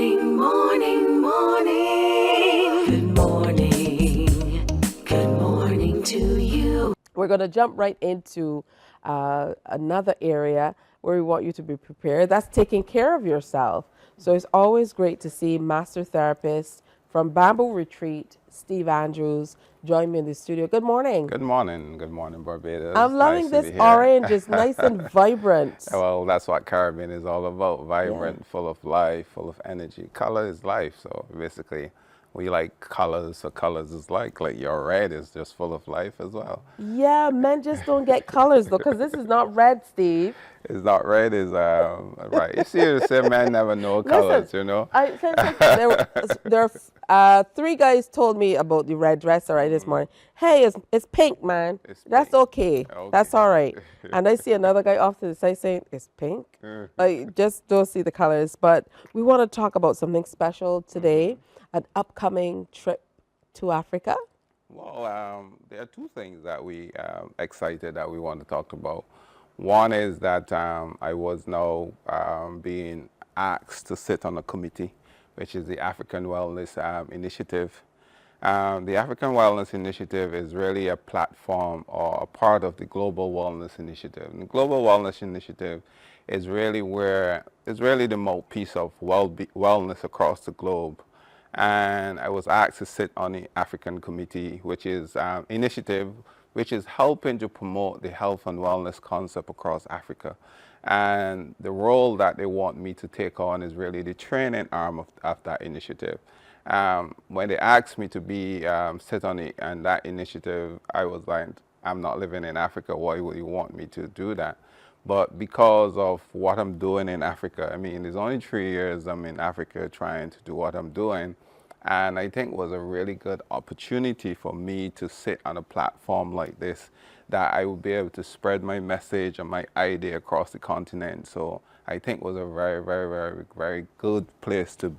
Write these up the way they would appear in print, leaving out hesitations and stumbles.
morning, morning, morning. Good morning. Good morning to you. We're going to jump right into another area where we want you to be prepared. That's taking care of yourself. So it's always great to see master therapist from Bamboo Retreat, Steve Andrews, join me in the studio. Good morning. Good morning, Barbados. I'm loving Nice to this be here. orange. It's nice and vibrant. Well, that's what Caribbean is all about. Vibrant, Yeah. full of life, full of energy. Color is life. So basically, we like colors, so colors is like your red is just full of life as well. Yeah, men just don't get colors though, because this is not red, Steve. It's not red, is right. You see, the same man never know colors, Listen, you know. Three guys told me about the red dress already this morning. Hey, it's pink, man. It's That's pink. okay. Okay. That's all right. And I see another guy off to the side saying it's pink. I just don't see the colors. But we want to talk about something special today, an upcoming trip to Africa. Well, there are two things that we excited that we want to talk about. One is that I was now being asked to sit on a committee, which is the African Wellness Initiative. The African Wellness Initiative is really a platform or a part of the Global Wellness Initiative. And the Global Wellness Initiative is really the mouthpiece of wellness across the globe. And I was asked to sit on the African Committee, which is initiative which is helping to promote the health and wellness concept across Africa. And the role that they want me to take on is really the training arm of that initiative. When they asked me to be sit on that initiative, I was like, I'm not living in Africa. Why would you want me to do that? But because of what I'm doing in Africa, I mean, it's only 3 years I'm in Africa trying to do what I'm doing. And I think it was a really good opportunity for me to sit on a platform like this, that I would be able to spread my message and my idea across the continent. So I think it was a very, very, very, very good place to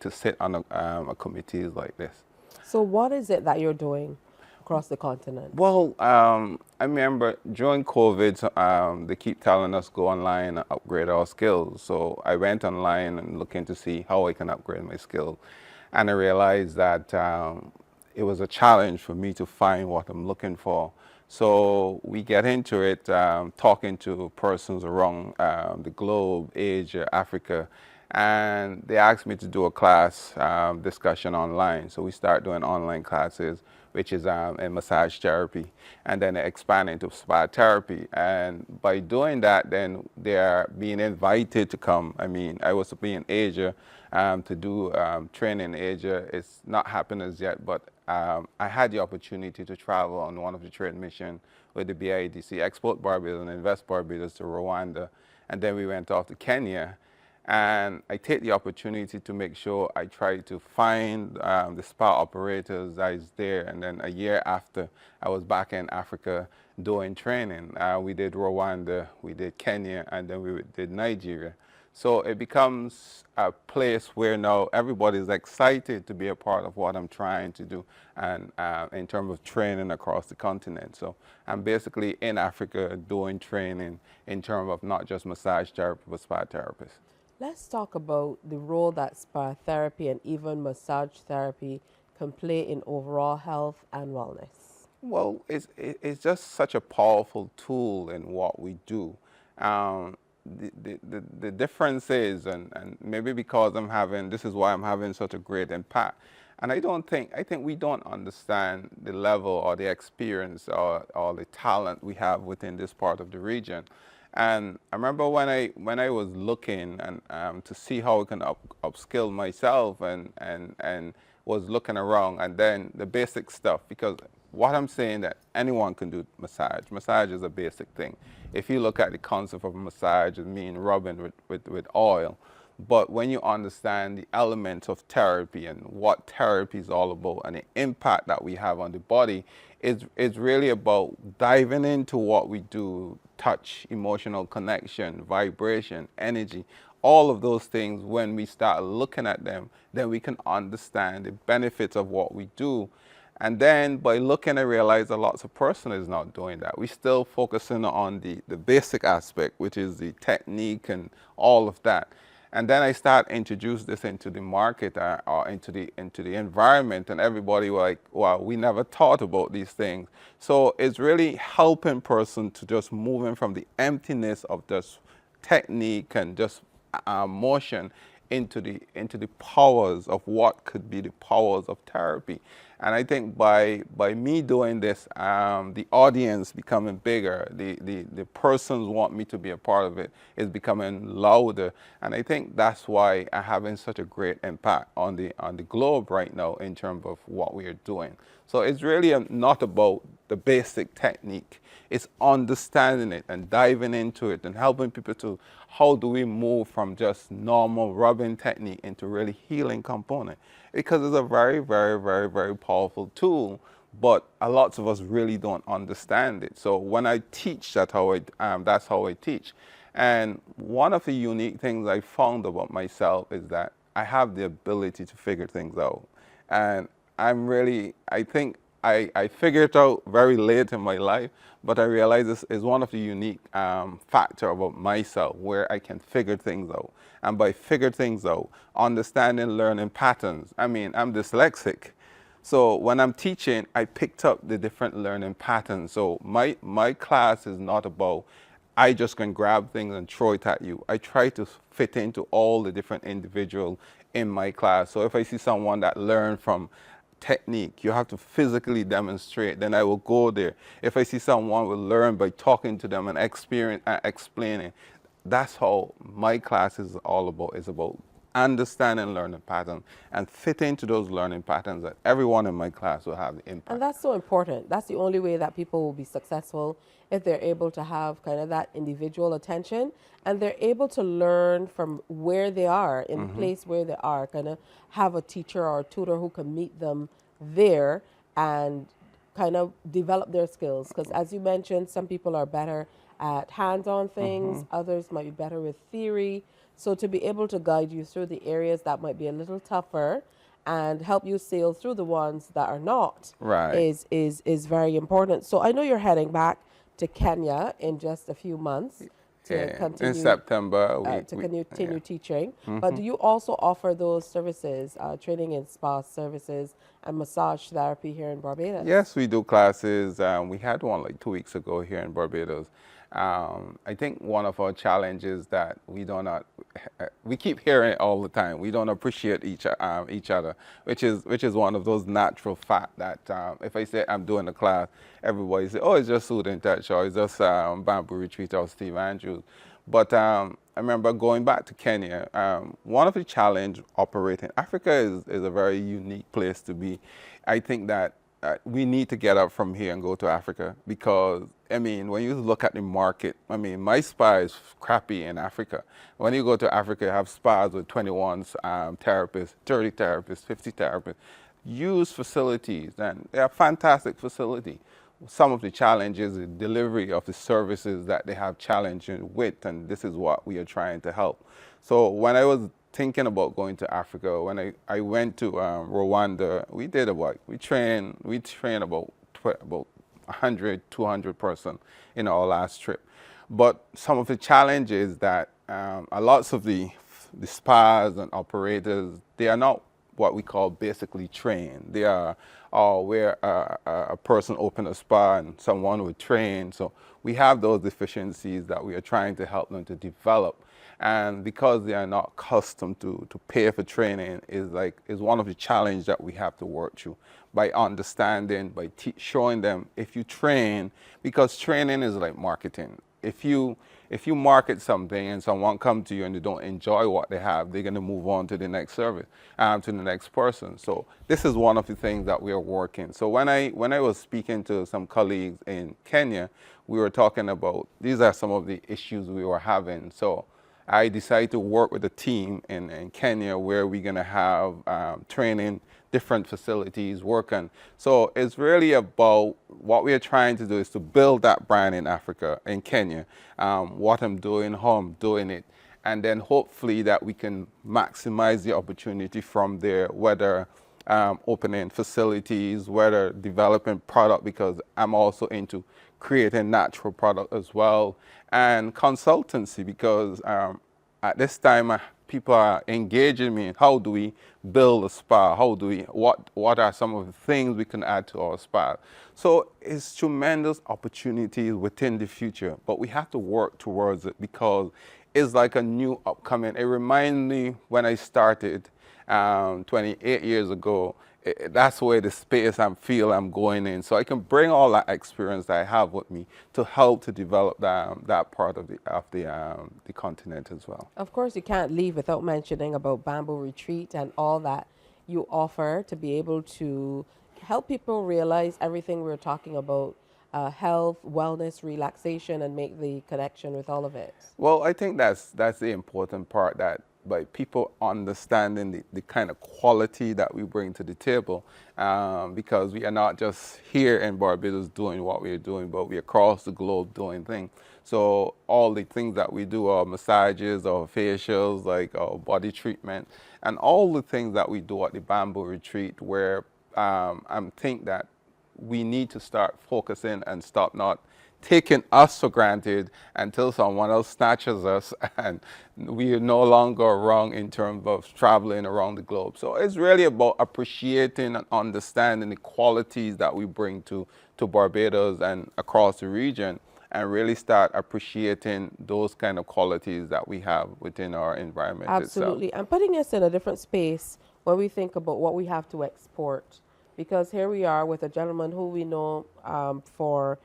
sit on a committee like this. So what is it that you're doing across the continent? Well, I remember during COVID, they keep telling us go online and upgrade our skills. So I went online and looking to see how I can upgrade my skills. And I realized that it was a challenge for me to find what I'm looking for. So we get into it, talking to persons around the globe, Asia, Africa, and they asked me to do a class discussion online. So we start doing online classes, which is in massage therapy, and then expand into spa therapy. And by doing that, then they're being invited to come. I mean, I was to be in Asia to do training in Asia. It's not happened as yet, but I had the opportunity to travel on one of the trade missions with the BIDC, Export Barbados and Invest Barbados to Rwanda, and then we went off to Kenya. And I take the opportunity to make sure I try to find the spa operators that is there. And then a year after, I was back in Africa doing training. We did Rwanda, we did Kenya, and then we did Nigeria. So it becomes a place where now everybody's excited to be a part of what I'm trying to do, and in terms of training across the continent. So I'm basically in Africa doing training in terms of not just massage therapy, but spa therapists. Let's talk about the role that spa therapy and even massage therapy can play in overall health and wellness. Well, it's just such a powerful tool in what we do. The difference is, and maybe because this is why I'm having such a great impact. And I think we don't understand the level or the experience or the talent we have within this part of the region. And I remember when I was looking and to see how I can upskill myself and was looking around, and then the basic stuff, because what I'm saying that anyone can do massage. Massage is a basic thing. If you look at the concept of massage, it means rubbing with oil. But when you understand the elements of therapy and what therapy is all about and the impact that we have on the body, it's really about diving into what we do, touch, emotional connection, vibration, energy, all of those things. When we start looking at them, then we can understand the benefits of what we do. And then by looking, I realize a lot of person is not doing that. We're still focusing on the basic aspect, which is the technique and all of that. And then I start introduce this into the market or into the environment, and everybody was like, wow, we never thought about these things. So it's really helping person to just moving from the emptiness of just technique and just motion into the powers of what could be the powers of therapy. And I think by me doing this, the audience becoming bigger, the persons want me to be a part of it is becoming louder. And I think that's why I'm having such a great impact on the globe right now in terms of what we are doing. So it's really not about the basic technique. It's understanding it and diving into it and helping people to how do we move from just normal rubbing technique into really healing component, because it's a very, very, very, very powerful tool, but a lot of us really don't understand it. So when I teach, that's how I teach. And one of the unique things I found about myself is that I have the ability to figure things out. And I think I figured it out very late in my life, but I realized this is one of the unique factor about myself where I can figure things out. And by figure things out, understanding learning patterns. I mean, I'm dyslexic. So when I'm teaching, I picked up the different learning patterns. So my class is not about I just can grab things and throw it at you. I try to fit into all the different individuals in my class. So if I see someone that learned from technique, you have to physically demonstrate, then I will go there. If I see someone will learn by talking to them and explaining, that's how my class is all about. It's about understanding learning patterns and fit into those learning patterns that everyone in my class will have the impact. And that's so important. That's the only way that people will be successful, if they're able to have kind of that individual attention and they're able to learn from where they are, in the place where they are, kind of have a teacher or a tutor who can meet them there and kind of develop their skills. Because as you mentioned, some people are better at hands-on things, others might be better with theory. So to be able to guide you through the areas that might be a little tougher and help you sail through the ones that are not is very important. So I know you're heading back to Kenya in just a few months to continue in September continue teaching. But do you also offer those services, training in spa services and massage therapy here in Barbados? Yes, we do classes. We had one like 2 weeks ago here in Barbados. I think one of our challenges that we keep hearing it all the time. We don't appreciate each other, which is one of those natural facts that if I say I'm doing a class, everybody say, oh, it's just Student Touch or it's just Bamboo Retreat or Steve Andrews. But I remember going back to Kenya, one of the challenges operating, Africa is a very unique place to be. I think that we need to get up from here and go to Africa because, I mean, when you look at the market, I mean, my spa is crappy in Africa. When you go to Africa, you have spas with 21 therapists, 30 therapists, 50 therapists, huge facilities, and they are fantastic facilities. Some of the challenges, the delivery of the services that they have challenges with, and this is what we are trying to help. So when I was thinking about going to Africa, when I went to Rwanda, we trained about 100, 200 person in our last trip. But some of the challenges that a lots of the spas and operators, they are not what we call basically trained. They are where a person open a spa and someone would train. So we have those deficiencies that we are trying to help them to develop. And because they are not accustomed to pay for training is one of the challenges that we have to work through by understanding, by showing them if you train, because training is like marketing. If you market something and someone comes to you and they don't enjoy what they have, they're going to move on to the next service, to the next person. So this is one of the things that we are working. So when I was speaking to some colleagues in Kenya, we were talking about these are some of the issues we were having. So I decided to work with a team in Kenya where we're going to have training, different facilities working. So it's really about what we are trying to do is to build that brand in Africa, in Kenya, what I'm doing, how I'm doing it, and then hopefully that we can maximize the opportunity from there, whether opening facilities, whether developing product, because I'm also into creating natural product as well, and consultancy, because at this time people are engaging me in how do we build a spa, what are some of the things we can add to our spa. So it's tremendous opportunities within the future, but we have to work towards it because it's like a new upcoming. It reminds me when I started 28 years ago. That's where the space I feel I'm going in. So I can bring all that experience that I have with me to help to develop that part of the continent as well. Of course, you can't leave without mentioning about Bamboo Retreat and all that you offer to be able to help people realize everything we're talking about, health, wellness, relaxation, and make the connection with all of it. Well, I think that's the important part, that by people understanding the kind of quality that we bring to the table, because we are not just here in Barbados doing what we're doing, but we're across the globe doing things. So all the things that we do, our massages, our facials, like our body treatment, and all the things that we do at the Bamboo Retreat, where I think that we need to start focusing and stop not taking us for granted until someone else snatches us and we are no longer wrong in terms of traveling around the globe. So it's really about appreciating and understanding the qualities that we bring to Barbados and across the region, and really start appreciating those kind of qualities that we have within our environment Absolutely. itself. And putting us in a different space when we think about what we have to export. Because here we are with a gentleman who we know for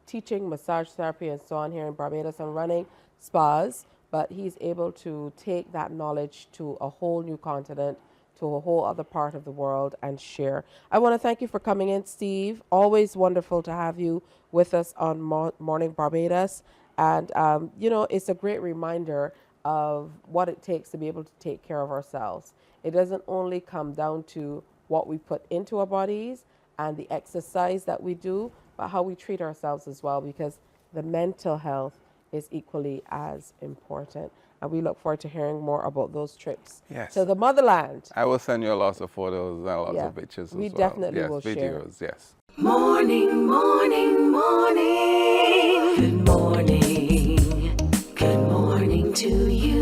teaching massage therapy and so on here in Barbados and running spas, but he's able to take that knowledge to a whole new continent, to a whole other part of the world, and share. I want to thank you for coming in, Steve. Always wonderful to have you with us on Morning Barbados. And, you know, it's a great reminder of what it takes to be able to take care of ourselves. It doesn't only come down to what we put into our bodies and the exercise that we do, but how we treat ourselves as well, because the mental health is equally as important. And we look forward to hearing more about those trips to the motherland. I will send you lots of photos and lots Yeah. of pictures We as well. definitely Yes, will share. videos, yes. Morning, morning, morning. Good morning. Good morning to you.